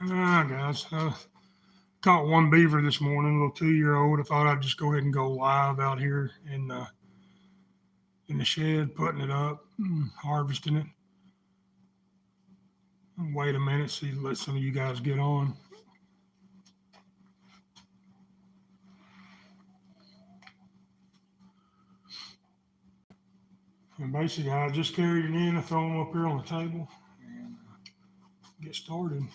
Guys, caught one beaver this morning, a little 2-year-old. I thought I'd just go ahead and go live out here in the shed, putting it up, harvesting it. Wait a minute, see, let some of you guys get on. And basically, I just carried it in, I throw them up here on the table, and get started.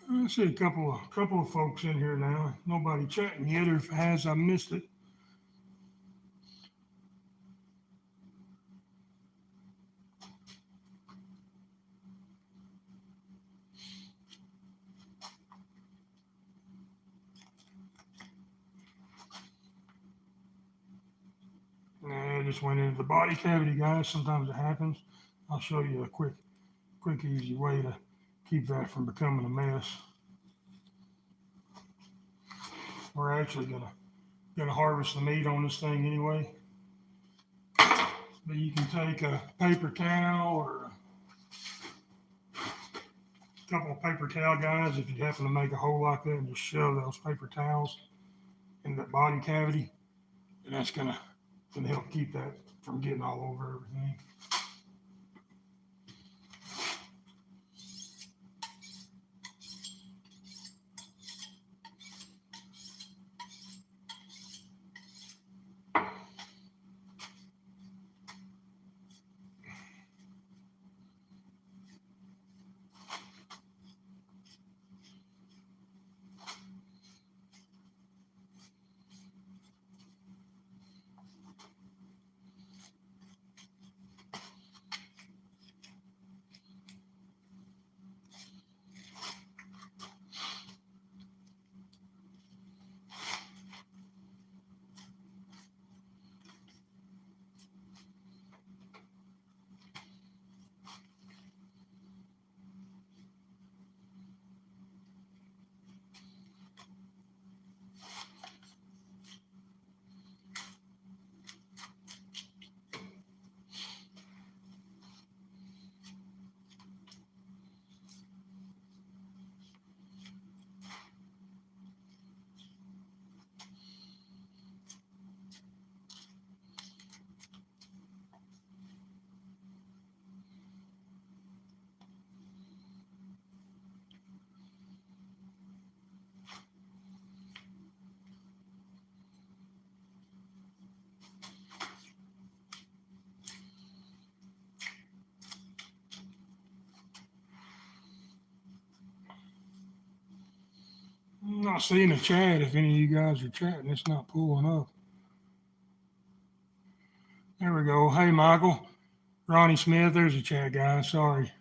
I see a couple of folks in here now. Nobody chatting yet, or if it has, I missed it. Nah, I just went into the body cavity, guys. Sometimes it happens. I'll show you a quick, easy way to keep that from becoming a mess. We're actually gonna harvest the meat on this thing anyway. But you can take a paper towel or a couple of paper towel, guys, if you happen to make a hole like that, and just shove those paper towels in that body cavity, and that's gonna help keep that from getting all over everything. I'm not seeing a chat. If any of you guys are chatting, it's not pulling up. There we go. Hey, Michael. Ronnie Smith, there's a chat, guys. Sorry.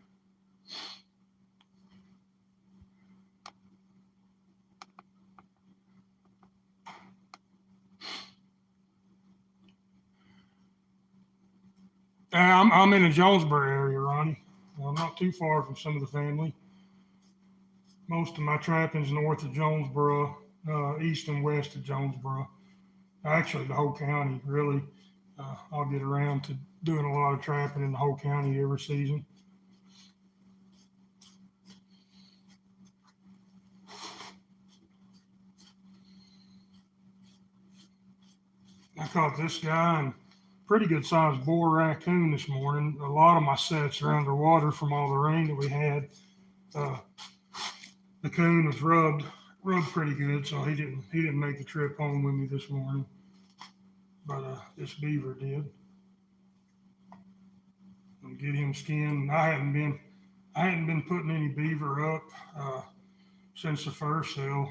I'm in the Jonesboro area, Ronnie. I'm not too far from some of the family. Most of my trapping's north of Jonesboro, east and west of Jonesboro. Actually, the whole county, really. I'll get around to doing a lot of trapping in the whole county every season. I caught this guy and pretty good sized boar raccoon this morning. A lot of my sets are underwater from all the rain that we had. The coon was rubbed pretty good, so he didn't make the trip home with me this morning. But this beaver did. I'll get him skinned. I hadn't been putting any beaver up since the first sale.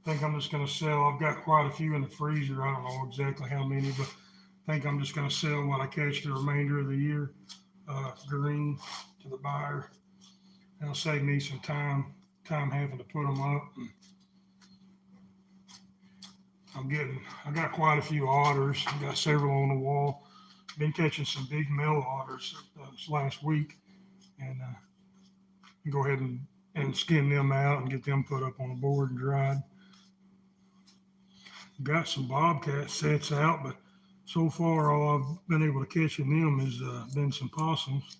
I think I'm just going to sell. I've got quite a few in the freezer. I don't know exactly how many, but I think I'm just going to sell what I catch the remainder of the year, green to the buyer. It'll save me some time having to put them up. I got quite a few otters. I got several on the wall. Been catching some big male otters this last week, and go ahead and skin them out and get them put up on the board and dried. Got some bobcat sets out, but so far all I've been able to catch in them has been some possums.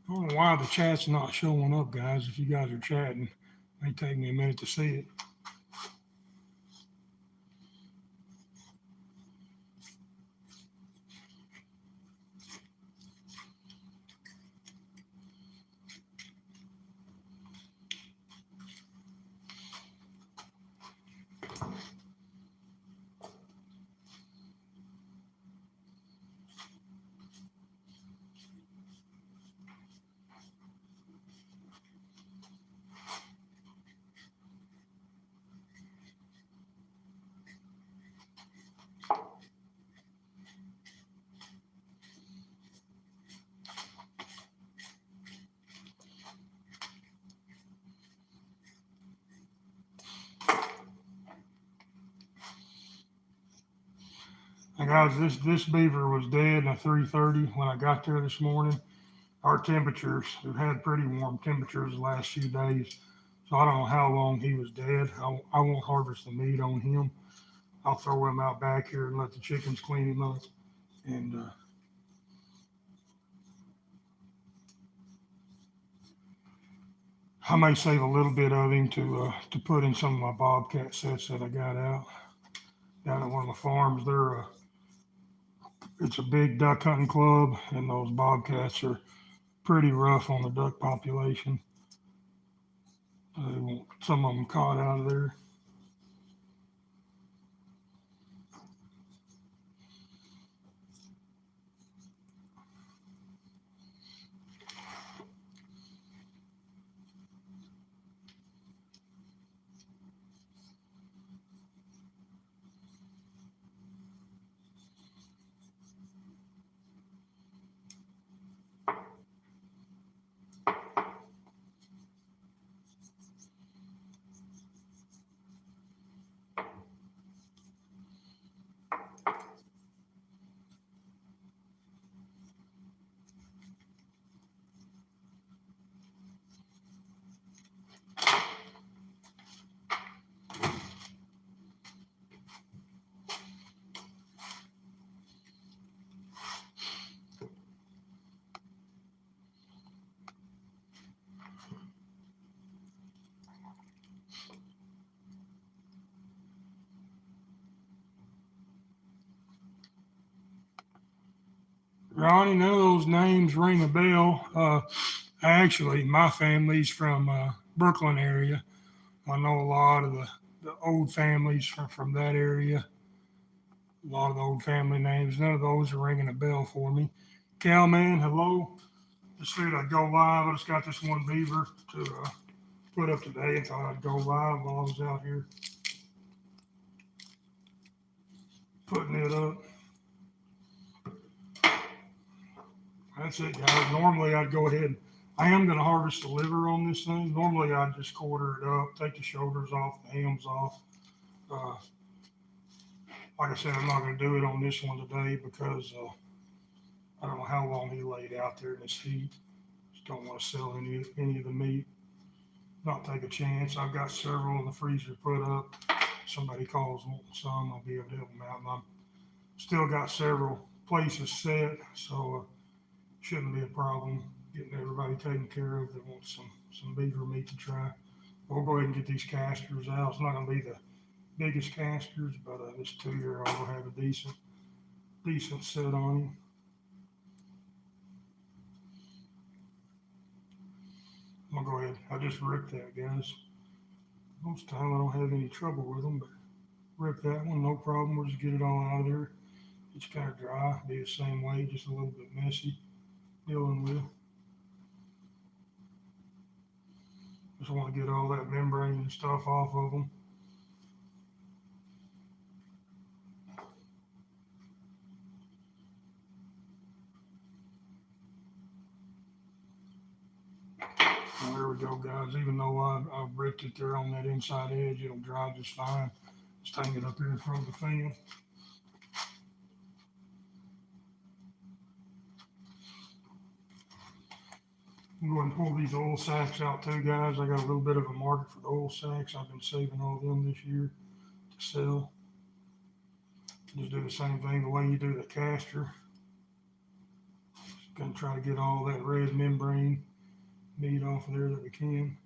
I don't know why the chat's not showing up, guys. If you guys are chatting, it may take me a minute to see it. Now, guys, this beaver was dead at 3:30 when I got there this morning. Our temperatures, we've had pretty warm temperatures the last few days, so I don't know how long he was dead. I won't harvest the meat on him. I'll throw him out back here and let the chickens clean him up. And I may save a little bit of him to put in some of my bobcat sets that I got out down at one of the farms. It's a big duck hunting club, and those bobcats are pretty rough on the duck population. They want some of them caught out of there. Ronnie, none of those names ring a bell. Actually, my family's from Brooklyn area. I know a lot of the old families from that area. A lot of the old family names. None of those are ringing a bell for me. Cowman, hello. Just figured I'd go live. I just got this one beaver to put up today. I thought I'd go live while I was out here putting it up. That's it, guys. Normally, I'd go ahead. I am going to harvest the liver on this thing. Normally, I'd just quarter it up, take the shoulders off, the hams off. like I said, I'm not going to do it on this one today because I don't know how long he laid out there in this heat. Just don't want to sell any of the meat. Not take a chance. I've got several in the freezer put up. If somebody calls wanting some, I'll be able to help them out. And I've still got several places set, so shouldn't be a problem getting everybody taken care of that wants some beaver meat to try. We'll go ahead and get these casters out. It's not going to be the biggest casters, but this 2-year-old will have a decent set on him. I'm gonna go ahead. I just ripped that, guys. Most of the time I don't have any trouble with them, but rip that one, no problem. We'll just get it all out of there. It's kind of dry, be the same way, just a little bit messy dealing with. Just want to get all that membrane and stuff off of them. Well, there we go, guys. Even though I've ripped it there on that inside edge, it'll dry just fine. Just hang it up here in front of the fan. I'm going to pull these oil sacks out too, guys. I got a little bit of a market for the oil sacks. I've been saving all of them this year to sell. Just do the same thing the way you do the castor. Just going to try to get all that red membrane meat off of there that we can.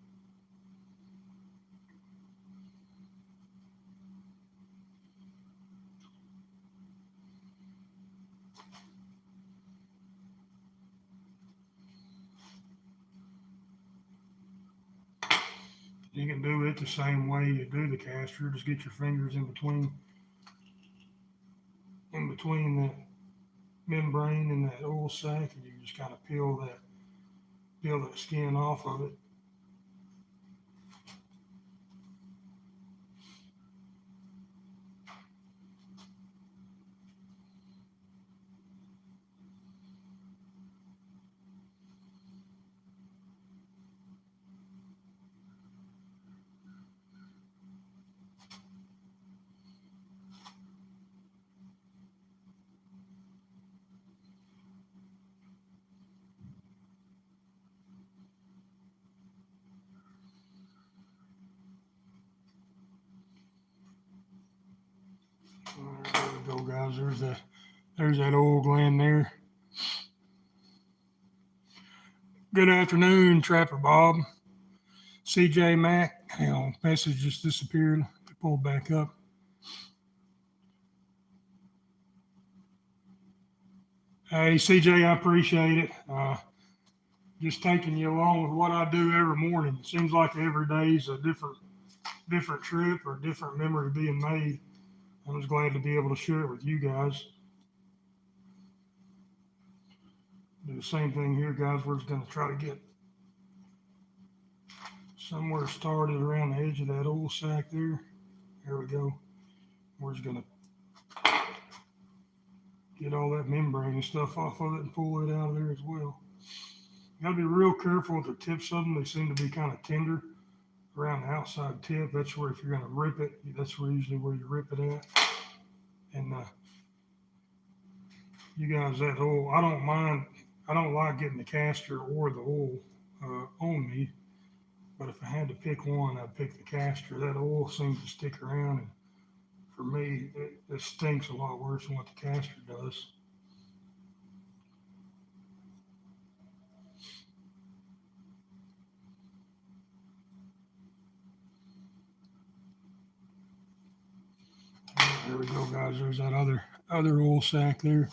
You can do it the same way you do the castor. Just get your fingers in between that membrane and that oil sac, and you just kind of peel that skin off of it. There we go, guys. There's that oil gland there. Good afternoon, Trapper Bob. CJ Mack. Hang on, message just disappeared. Pulled back up. Hey, CJ, I appreciate it. Just taking you along with what I do every morning. It seems like every day is a different trip or different memory being made. I'm just glad to be able to share it with you guys. Do the same thing here, guys. We're just going to try to get somewhere started around the edge of that oil sac there. There we go. We're just going to get all that membrane and stuff off of it and pull it out of there as well. You got to be real careful with the tips of them. They seem to be kind of tender around the outside tip. That's where, if you're going to rip it, that's usually where you rip it at. And you guys, that oil, I don't like getting the castor or the oil on me, but if I had to pick one, I'd pick the castor. That oil seems to stick around, and for me, it stinks a lot worse than what the castor does. There we go, guys. There's that other oil sac there.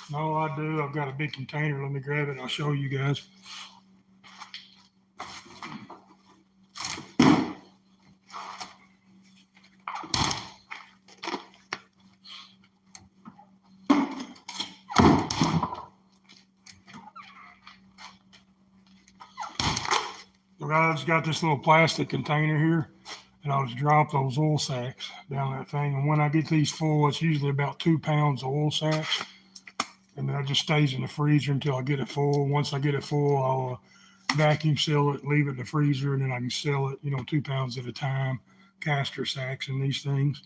And all I do, I've got a big container. Let me grab it and I'll show you guys. So guys, got this little plastic container here, and I'll just drop those oil sacks down that thing. And when I get these full, it's usually about 2 pounds of oil sacks. And that just stays in the freezer until I get it full. Once I get it full, I'll vacuum seal it, leave it in the freezer, and then I can sell it, 2 pounds at a time, castor sacks and these things.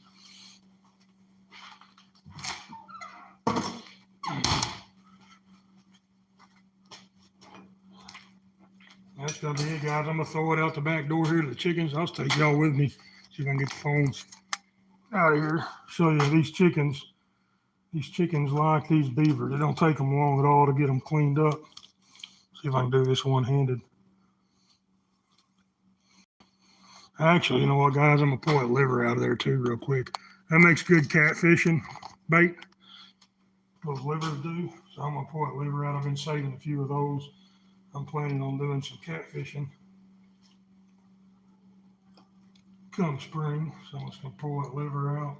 gonna be it, guys. I'm gonna throw it out the back door here to the chickens. I'll take y'all with me. See if I can get the phones out of here. Show you these chickens. These chickens like these beavers. It don't take them long at all to get them cleaned up. See if I can do this one-handed. Actually, you know what, guys? I'm gonna pull that liver out of there too, real quick. That makes good catfishing bait. Those livers do. So I'm gonna pull that liver out. I've been saving a few of those. I'm planning on doing some catfishing come spring. So I'm just gonna pull that liver out.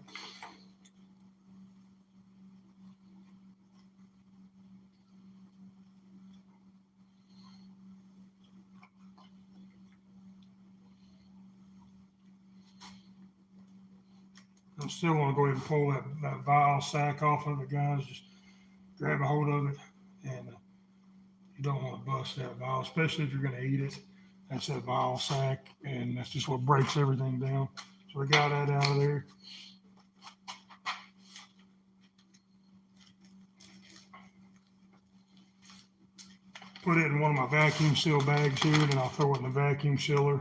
I still want to go ahead and pull that vial sack off of it, guys. Just grab a hold of it, and you don't want to bust that vial, especially if you're going to eat it. That's that vial sack, and that's just what breaks everything down. So we got that out of there. Put it in one of my vacuum seal bags here, then I'll throw it in the vacuum sealer.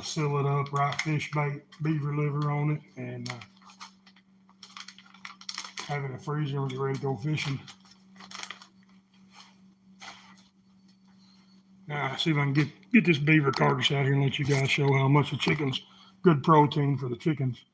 Seal it up, write fish bait, beaver liver on it, and have it in the freezer when you're ready to go fishing. Now, see if I can get this beaver carcass out here and let you guys show how much the chicken's good protein for the chickens.